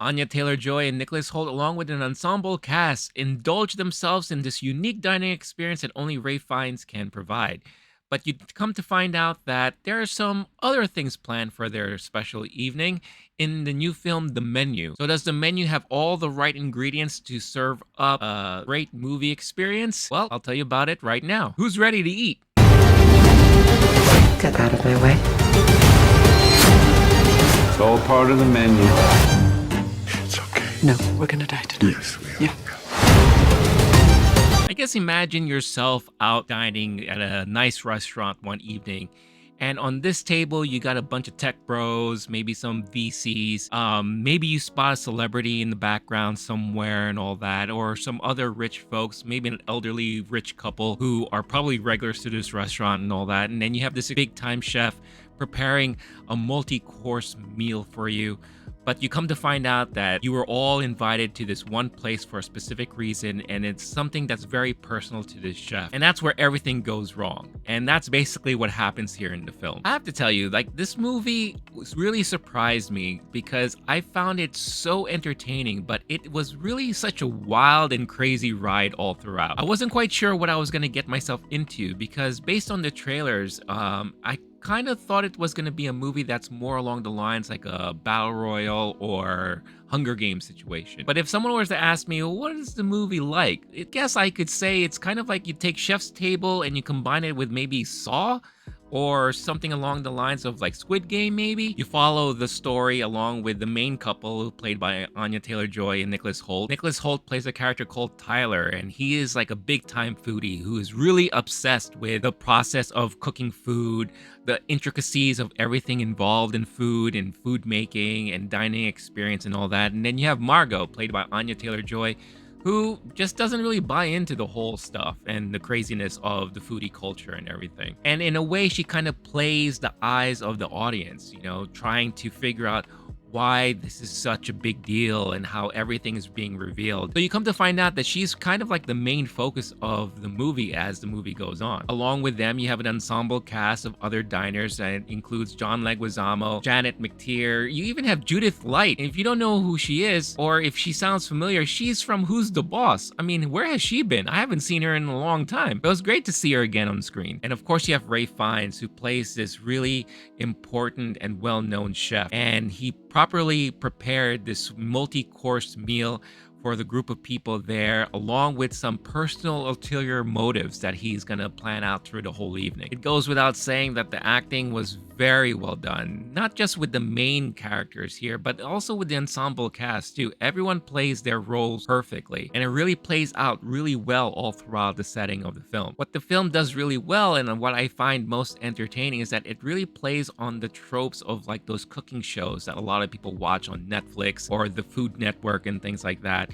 Anya Taylor-Joy and Nicholas Hoult, along with an ensemble cast, indulge themselves in this unique dining experience that only Ralph Fiennes can provide. But you come to find out that there are some other things planned for their special evening in the new film, The Menu. So does The Menu have all the right ingredients to serve up a great movie experience? Well, I'll tell you about it right now. Who's ready to eat? Get out of my way. It's all part of the menu. It's okay. No, we're gonna die today. Yes, we are. Yeah. I guess imagine yourself out dining at a nice restaurant one evening. And on this table, you got a bunch of tech bros, maybe some VCs. Maybe you spot a celebrity in the background somewhere and all that, or some other rich folks, maybe an elderly rich couple who are probably regulars to this restaurant and all that. And then you have this big time chef preparing a multi-course meal for you. But you come to find out that you were all invited to this one place for a specific reason, and it's something that's very personal to this chef. And that's where everything goes wrong. And that's basically what happens here in the film. I have to tell you, like, this movie really surprised me because I found it so entertaining, but it was really such a wild and crazy ride all throughout. I wasn't quite sure what I was going to get myself into because based on the trailers, I kind of thought it was going to be a movie that's more along the lines like a battle royal or Hunger Games situation. But if someone was to ask me, well, what is the movie like? I guess I could say it's kind of like you take Chef's Table and you combine it with maybe Saw, or something along the lines of like Squid Game maybe. You follow the story along with the main couple played by Anya Taylor-Joy and Nicholas Hoult. Nicholas Hoult plays a character called Tyler, and he is like a big time foodie who is really obsessed with the process of cooking food, the intricacies of everything involved in food and food making and dining experience and all that. And then you have Margot, played by Anya Taylor-Joy, who just doesn't really buy into the whole stuff and the craziness of the foodie culture and everything. And in a way, she kind of plays the eyes of the audience, you know, trying to figure out why this is such a big deal and how everything is being revealed. So you come to find out that she's kind of like the main focus of the movie as the movie goes on. Along with them, you have an ensemble cast of other diners that includes John Leguizamo, Janet McTeer. You even have Judith Light. And if you don't know who she is, or if she sounds familiar, she's from Who's the Boss? I mean, where has she been? I haven't seen her in a long time. It was great to see her again on screen. And of course, you have Ralph Fiennes, who plays this really important and well-known chef. And he properly prepared this multi-course meal for the group of people there, along with some personal ulterior motives that he's going to plan out through the whole evening. It goes without saying that the acting was very well done, not just with the main characters here, but also with the ensemble cast too. Everyone plays their roles perfectly, and it really plays out really well all throughout the setting of the film. What the film does really well, and what I find most entertaining, is that it really plays on the tropes of like those cooking shows that a lot of people watch on Netflix or the Food Network and things like that.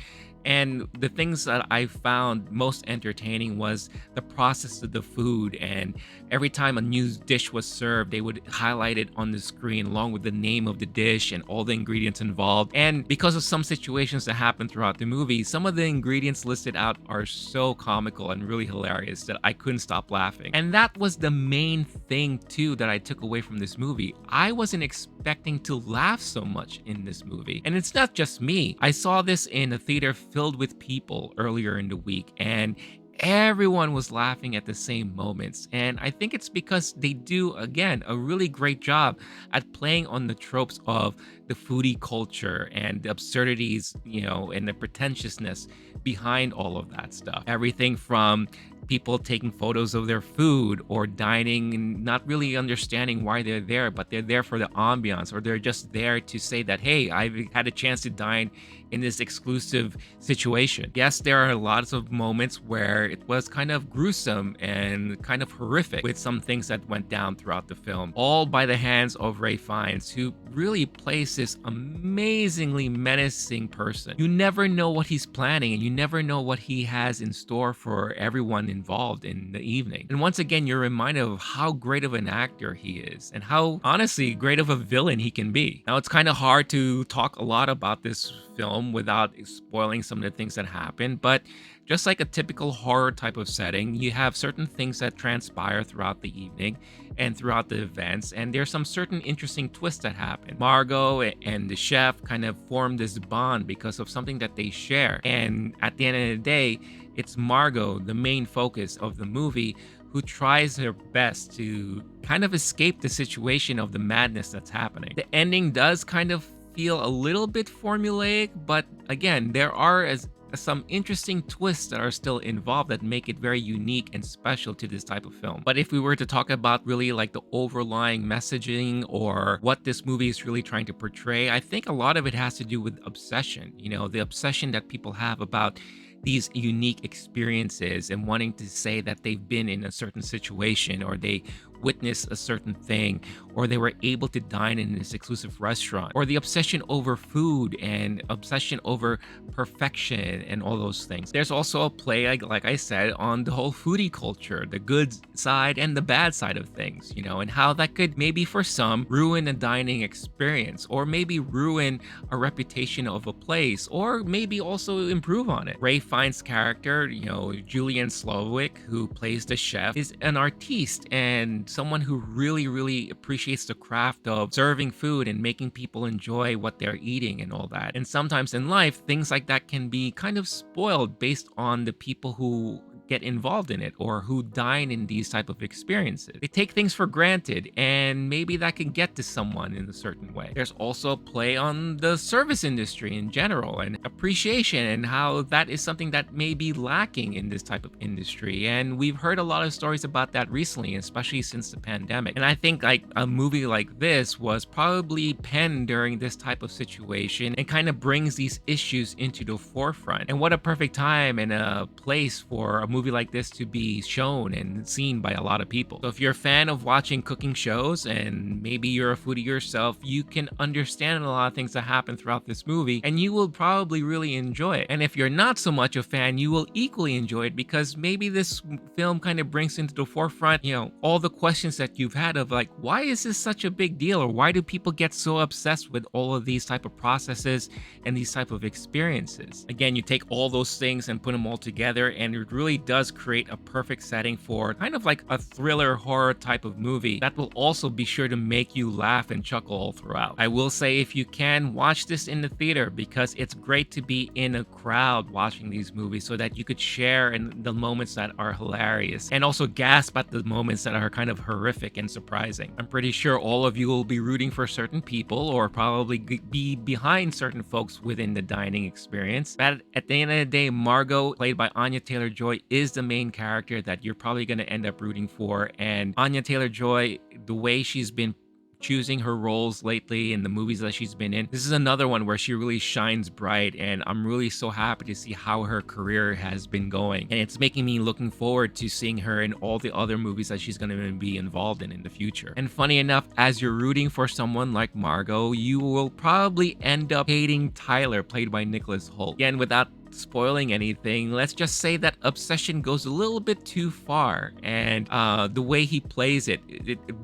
And the things that I found most entertaining was the process of the food. And every time a new dish was served, they would highlight it on the screen along with the name of the dish and all the ingredients involved. And because of some situations that happen throughout the movie, some of the ingredients listed out are so comical and really hilarious that I couldn't stop laughing. And that was the main thing too that I took away from this movie. I wasn't expecting to laugh so much in this movie. And it's not just me. I saw this in a theater filled with people earlier in the week, and everyone was laughing at the same moments. And I think it's because they do, again, a really great job at playing on the tropes of the foodie culture and the absurdities, you know, and the pretentiousness behind all of that stuff. Everything from people taking photos of their food or dining and not really understanding why they're there, but they're there for the ambiance, or they're just there to say that, hey, I've had a chance to dine in this exclusive situation. Yes, there are lots of moments where it was kind of gruesome and kind of horrific with some things that went down throughout the film, all by the hands of Ralph Fiennes, who really plays this amazingly menacing person. You never know what he's planning, and you never know what he has in store for everyone involved in the evening. And once again, you're reminded of how great of an actor he is and how honestly great of a villain he can be. Now, it's kind of hard to talk a lot about this film without spoiling some of the things that happen, but Just like a typical horror type of setting, you have certain things that transpire throughout the evening and throughout the events, and there's some certain interesting twists that happen. Margot and the chef kind of form this bond because of something that they share. And at the end of the day, it's Margot, the main focus of the movie, who tries her best to kind of escape the situation of the madness that's happening. The ending does kind of feel a little bit formulaic, but again, there are some interesting twists that are still involved that make it very unique and special to this type of film. But if we were to talk about really like the overlying messaging or what this movie is really trying to portray, I think a lot of it has to do with obsession. You know, the obsession that people have about these unique experiences and wanting to say that they've been in a certain situation or they witnessed a certain thing or they were able to dine in this exclusive restaurant, or the obsession over food and obsession over perfection and all those things. There's also a play, like I said, on the whole foodie culture, the good side and the bad side of things, you know, and how that could maybe for some ruin a dining experience, or maybe ruin a reputation of a place, or maybe also improve on it. Ray Fiennes' character, you know, Julian Slowik, who plays the chef, is an artiste and someone who really appreciates the craft of serving food and making people enjoy what they're eating and all that. And sometimes in life, things like that can be kind of spoiled based on the people who get involved in it or who dine in these type of experiences. They take things for granted, and maybe that can get to someone in a certain way. There's also a play on the service industry in general and appreciation, and how that is something that may be lacking in this type of industry. And we've heard a lot of stories about that recently, especially since the pandemic. And I think like a movie like this was probably penned during this type of situation and kind of brings these issues into the forefront. And what a perfect time and a place for a movie like this to be shown and seen by a lot of people. So if you're a fan of watching cooking shows and maybe you're a foodie yourself, you can understand a lot of things that happen throughout this movie and you will probably really enjoy it. And if you're not so much a fan, you will equally enjoy it because maybe this film kind of brings into the forefront, you know, all the questions that you've had of like, why is this such a big deal? Or why do people get so obsessed with all of these type of processes and these type of experiences? Again, you take all those things and put them all together, and it really does create a perfect setting for kind of like a thriller horror type of movie that will also be sure to make you laugh and chuckle all throughout. I will say, if you can, watch this in the theater because it's great to be in a crowd watching these movies so that you could share in the moments that are hilarious and also gasp at the moments that are kind of horrific and surprising. I'm pretty sure all of you will be rooting for certain people or probably be behind certain folks within the dining experience. But at the end of the day, Margot, played by Anya Taylor-Joy, is the main character that you're probably going to end up rooting for. And Anya Taylor-Joy, the way she's been choosing her roles lately in the movies that she's been in, this is another one where she really shines bright, and I'm really so happy to see how her career has been going, and it's making me looking forward to seeing her in all the other movies that she's going to be involved in the future. And funny enough, as you're rooting for someone like Margot, you will probably end up hating Tyler, played by Nicholas Hoult. Again, without spoiling anything, let's just say that obsession goes a little bit too far, and the way he plays it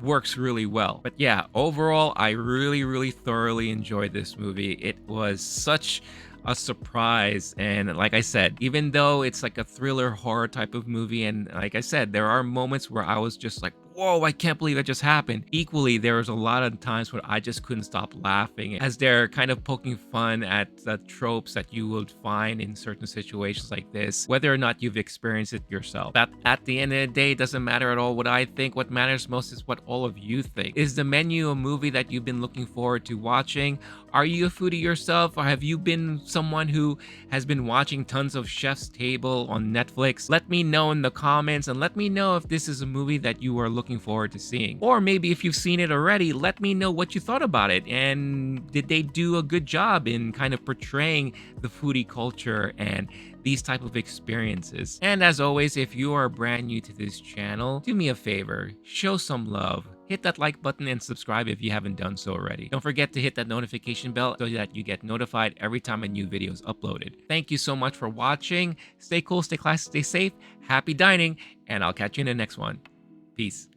works really well. But yeah, overall, I really thoroughly enjoyed this movie. It was such a surprise, and like I said, even though it's like a thriller horror type of movie, and like I said, there are moments where I was just like, whoa, I can't believe that just happened. Equally, there was a lot of times where I just couldn't stop laughing as they're kind of poking fun at the tropes that you would find in certain situations like this, whether or not you've experienced it yourself. But at the end of the day, it doesn't matter at all what I think. What matters most is what all of you think. Is the menu a movie that you've been looking forward to watching? Are you a foodie yourself, or have you been someone who has been watching tons of Chef's Table on Netflix? Let me know in the comments, and let me know if this is a movie that you are looking forward to seeing. Or maybe if you've seen it already, let me know what you thought about it, and did they do a good job in kind of portraying the foodie culture and these type of experiences. And as always, if you are brand new to this channel, do me a favor, show some love. Hit that like button and subscribe if you haven't done so already. Don't forget to hit that notification bell so that you get notified every time a new video is uploaded. Thank you so much for watching. Stay cool, stay classy, stay safe, happy dining, and I'll catch you in the next one. Peace.